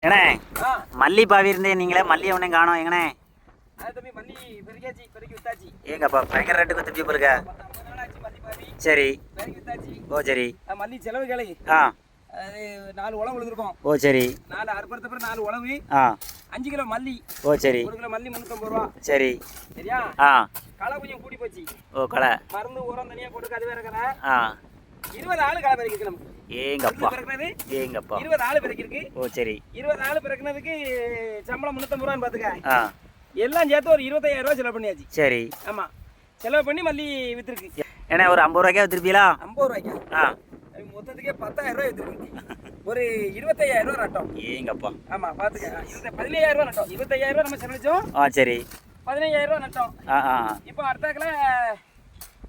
ஏண்ணே மல்லி பாவி இருந்தே நீங்களே மல்லி அவனே காணோம் எங்கண்ணே? ஏங்கப்பா பயங்கர ரேட்டுக்கு திருப்பி போருக்க. சரி ஓ சரி மல்லி செலவு கிளை ஆ 4 உழவு விழுந்திருக்கோம். ஓ சரி 4 அறுப்பறதுக்கு 4 உழவு ஆ 5 கிலோ மல்லி. ஓ சரி 1 கிலோ மல்லி 350 ரூபா. சரி சரியா? ஆ களை கொஞ்சம் கூடி போச்சு. ஓ களை மருந்து உரம் தனியா போட்டு அது வேற கரை. ஆ 20 ஆளு களை பறிக்கிறது நமக்கு. ஏங்கப்பா பிறக்கிறது ஏங்கப்பா 20 ஆளு பிறக்கிருக்கு. ஓ சரி 20 ஆளு பிறக்கிறதுக்கு சம்பளம் 350 ரூபான்னு பாத்துக்க. ஆ எல்லாம் சேர்த்து ஒரு 25000 ரூபா செலவு பண்ணியாச்சு. சரி ஆமா செலவு பண்ணி மல்லி வித்துருக்கு. ஏன்னா ஒரு 50 ரூபாய்க்கா வித்துருப்பீங்களா? 50 ரூபாய்க்கா? ஆ மொத்தத்துக்கே 10000 ரூபாய் வித்துருக்கு. ஒரு 25000 ரூபா நட்டோம். ஏங்கப்பா ஆமா பாத்துக்க 15000 ரூபா நட்டோம். 25000 ரூபா நம்ம செலவழிச்சோம். ஆ சரி 15000 ரூபா நட்டோம். ஆ ஆ இப்போ அடுத்தாக்கல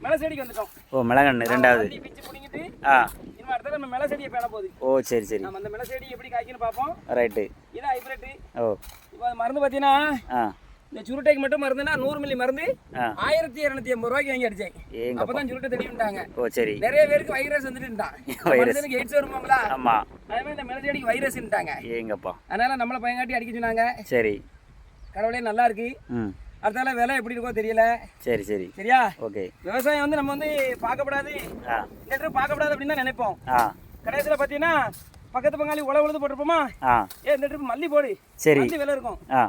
மிளகு செடிக்கு வந்துட்டோம். ஓ மிளகண்ணு ரெண்டாவது மல்லி பிச்சு பிடிங்கிட்டு ஆ இனிமே அடுத்தாக்கல நம்ம மிளகு செடியை பேண போகுது. ஓ சரி சரி நம்ம அந்த மிளகு செடி எப்படி காய்க்குன்னு பார்ப்போம். ரைட்டு இது ஹைபிரிட். ஓ இப்போ மருந்து பார்த்தீங்கன்னா ஆ இந்த சுருட்டைக்கு மட்டும் மருந்துன்னா 100 மில்லி மருந்து ஆ 1250 ரூபாய்க்கு வாங்கி அடிச்சேன். ஏங்கப்பா அப்பதான் சுருட்டை தெரியும்ட்டாங்க. ஓ சரி நிறைய பேருக்கு வைரஸ் வந்துட்டுட்டான். வைரஸ் எய்ட்ஸ் வருமாங்களா? ஆமா அதே மாதிரி இந்த மிளகு செடிக்கு வைரஸ்ன்ட்டாங்க. ஏங்கப்பா அதனால நம்மள பயங்காட்டி அடிக்க சொன்னாங்க. சரி கடவுளே நல்லா இருக்கு. ம் அடுத்தால விலை எப்படி இருக்கோ தெரியல. சரி சரி சரியா? ஓகே விவசாயம் வந்து நம்ம வந்து பார்க்கப்படாது ஆ இந்த ட்ரிப் பார்க்கப்படாது அப்படின்னு தான் நினைப்போம். ஆ கடைசியில் பார்த்தீங்கன்னா பக்கத்து பங்காளி உழவு உழுது போட்டிருப்போமா? ஆ இந்த ட்ரிப் மல்லி போடு சரி மல்லி விலை இருக்கும். ஆ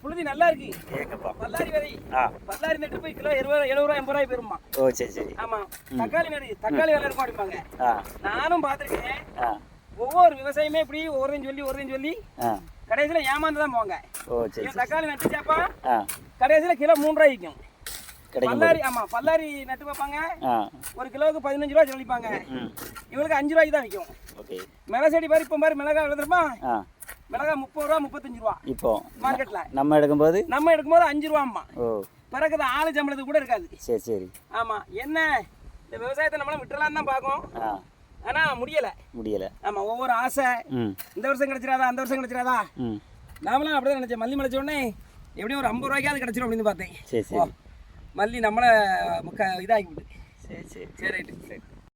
புழுதி நல்லா இருக்கு. ஏங்கப்பா பல்லாரி விலை ஆ பல்லாரி இந்த ட்ரிப் கிலோ 70 ரூபா 80 ரூபாய் போயிருமா? ஓ சரி சரி ஆமா தக்காளி தக்காளி விலை இருக்கும் அப்படிம்பாங்க. ஆ நானும் பார்த்துருக்கேன். ஆ ஒவ்வொரு விவசாயமே இப்படி ஒவ்வொருன்னு சொல்லி ஆ கடைசியில் ஏமாந்து தான் போவாங்க. ஓ சரி தக்காளி நட்டுச்சாப்பா ஆ கடைசியில் கிலோ 3 ரூபாய் விற்கும். கிடைக்கும் பல்லாரி ஆமா பல்லாரி நட்டு வைப்பாங்க. ஆ ஒரு கிலோவுக்கு 15 ரூபா செலவிப்பாங்க. ம் இவங்களுக்கு 5 ரூபாய்க்கு தான் விற்கும். ஓகே மிளகு செடி பாரு இப்போ பாரு மிளகா விழுந்துருமா? ஆ மிளகா 30 ரூபா 35 ரூபா இப்போ மார்க்கெட்ல. நம்ம எடுக்கும்போது நம்ம எடுக்கும்போது 5 ரூபாம்மா. ஓ பிறகுது ஆளு சம்பளத்துக்கு கூட இருக்காது. சரி சரி ஆமா என்ன இந்த விவசாயத்தை நம்மளும் விட்டுலான்னு தான் பார்க்கும். ஆ ஆனா முடியல. ஆமா ஒவ்வொரு ஆசை. ம் இந்த வருஷம் கிடைச்சிடாதா அந்த வருஷம் கிடைச்சிடாதா? ம் நாமளும் அப்படிதான் நினைச்சேன். மல்லி முளைச்ச உடனே எப்படியும் ஒரு 50 ரூபாய்க்காவது கிடைச்சிடும் அப்படின்னு பார்த்தேன். சரி சரி மல்லி நம்மளை இதாகி விட்டு. சரி சரி சரி ரைட்டு.